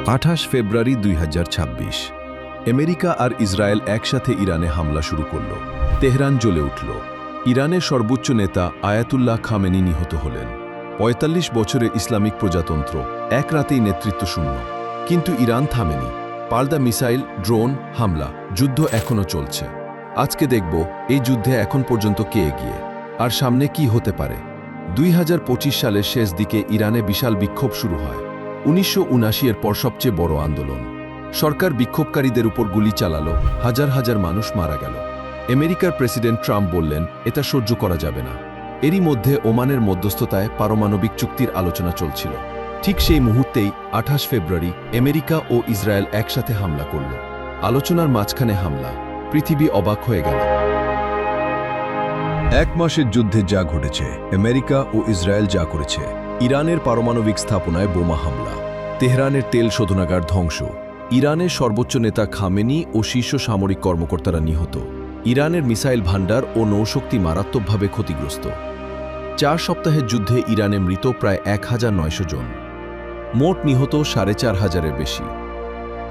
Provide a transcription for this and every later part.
28 ফেব্রুয়ারি 2026 America আর Israel একসাথে ইরানে হামলা শুরু করল। তেহরান জ্বলে উঠল। ইরানের সর্বোচ্চ নেতা আয়াতুল্লাহ খামেনি নিহত হলেন। ৪৫ বছরের ইসলামিক প্রজাতন্ত্র এক রাতেই নেতৃত্ব শূন্য। কিন্তু ইরান থামেনি। পাল্টা মিসাইল, ড্রোন, হামলা, যুদ্ধ এখনও চলছে। আজকে দেখব এই যুদ্ধে এখন পর্যন্ত কে এগিয়ে, আর সামনে কি হতে পারে। 2025 সালের শেষ দিকে ইরানে বিশাল বিক্ষোভ শুরু হয়। 1979 পর সবচেয়ে বড় আন্দোলন। সরকার বিক্ষোভকারীদের উপর গুলি চালালো, হাজার হাজার মানুষ মারা গেল। আমেরিকার প্রেসিডেন্ট ট্রাম্প বললেন, এটা সহ্য করা যাবে না। এরই মধ্যে ওমানের মধ্যস্থতায় পারমাণবিক চুক্তির আলোচনা চলছিল। ঠিক সেই মুহূর্তেই 28 ফেব্রুয়ারি আমেরিকা ও ইসরায়েল একসাথে হামলা করল। আলোচনার মাঝখানে হামলা। পৃথিবী অবাক হয়ে গেল। এক মাসের যুদ্ধে যা ঘটেছে, আমেরিকা ও ইসরায়েল যা করেছে। ইরানের পারমাণবিক স্থাপনায় বোমা হামলা, তেহরানের তেল শোধনাগার ধ্বংস, ইরানের সর্বোচ্চ নেতা খামেনি ও শীর্ষ সামরিক কর্মকর্তারা নিহত, ইরানের মিসাইল ভান্ডার ও নৌশক্তি মারাত্মকভাবে ক্ষতিগ্রস্ত। 4 সপ্তাহের যুদ্ধে ইরানে মৃত প্রায় 1900 জন। মোট নিহত 4500-এর বেশি।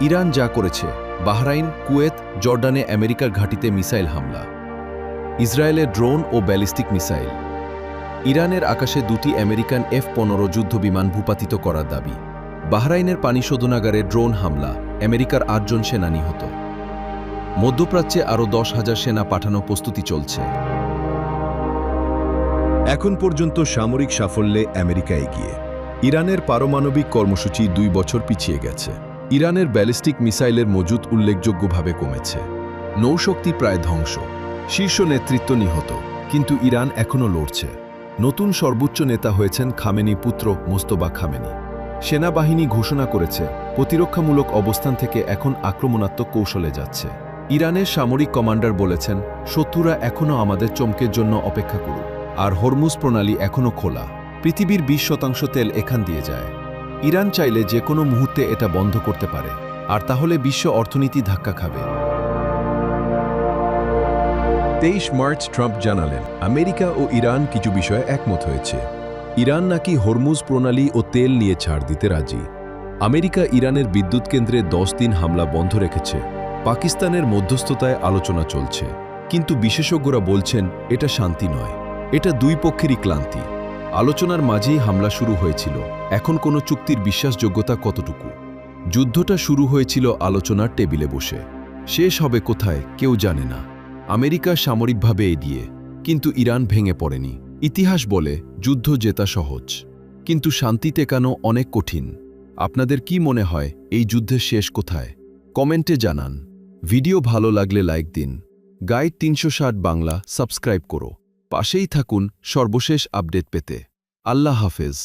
ইরান যা করেছে, বাহরাইন, কুয়েত, জর্ডানে আমেরিকার ঘাঁটিতে মিসাইল হামলা, ইসরায়েলের ড্রোন ও ব্যালিস্টিক মিসাইল, ইরানের আকাশে 2টি আমেরিকান F-15 যুদ্ধবিমান ভূপাতিত করার দাবি, বাহরাইনের পানি শোধনাগারে ড্রোন হামলা, আমেরিকার 8 জন সেনা নিহত। মধ্যপ্রাচ্যে আরও 10,000 সেনা পাঠানো প্রস্তুতি চলছে। এখন পর্যন্ত সামরিক সাফল্যে আমেরিকা এগিয়ে। ইরানের পারমাণবিক কর্মসূচি 2 বছর পিছিয়ে গেছে। ইরানের ব্যালিস্টিক মিসাইলের মজুত উল্লেখযোগ্যভাবে কমেছে। নৌশক্তি প্রায় ধ্বংস। শীর্ষ নেতৃত্ব নিহত, কিন্তু ইরান এখনও লড়ছে। নতুন সর্বোচ্চ নেতা হয়েছেন খামেনি পুত্র মোস্তফা খামেনি। সেনাবাহিনী ঘোষণা করেছে প্রতিরক্ষামূলক অবস্থান থেকে এখন আক্রমণাত্মক কৌশলে যাচ্ছে। ইরানের সামরিক কমান্ডার বলেছেন, শত্রুরা এখনও আমাদের চমকের জন্য অপেক্ষা করুক। আর হরমুজ প্রণালী এখনও খোলা। পৃথিবীর 20% তেল এখান দিয়ে যায়। ইরান চাইলে যে কোনো মুহূর্তে এটা বন্ধ করতে পারে, আর তাহলে বিশ্ব অর্থনীতি ধাক্কা খাবে। 23 মার্চ ট্রাম্প জানালেন, আমেরিকা ও ইরান কিছু বিষয়ে একমত হয়েছে। ইরান নাকি হরমুজ প্রণালী ও তেল নিয়ে ছাড় দিতে রাজি। আমেরিকা ইরানের বিদ্যুৎ কেন্দ্রে 10 দিন হামলা বন্ধ রেখেছে। পাকিস্তানের মধ্যস্থতায় আলোচনা চলছে, কিন্তু বিশেষজ্ঞরা বলছেন এটা শান্তি নয়, এটা দুই পক্ষেরই ক্লান্তি। আলোচনার মাঝেই হামলা শুরু হয়েছিল। এখন কোনো চুক্তির বিশ্বাসযোগ্যতা কতটুকু? যুদ্ধটা শুরু হয়েছিল আলোচনার টেবিলে বসে। শেষ হবে কোথায় কেউ জানে না। আমেরিকা সামরিকভাবে এগিয়ে, কিন্তু ইরান ভেঙে পড়েনি। ইতিহাস বলে যুদ্ধ জেতা সহজ, কিন্তু শান্তি টেকানো অনেক কঠিন। আপনাদের কি মনে হয় এই যুদ্ধের শেষ কোথায়? কমেন্টে জানান। ভিডিও ভালো লাগলে লাইক দিন। গাইড 360 বাংলা সাবস্ক্রাইব করো। পাশেই থাকুন সর্বশেষ আপডেট পেতে। আল্লাহ হাফেজ।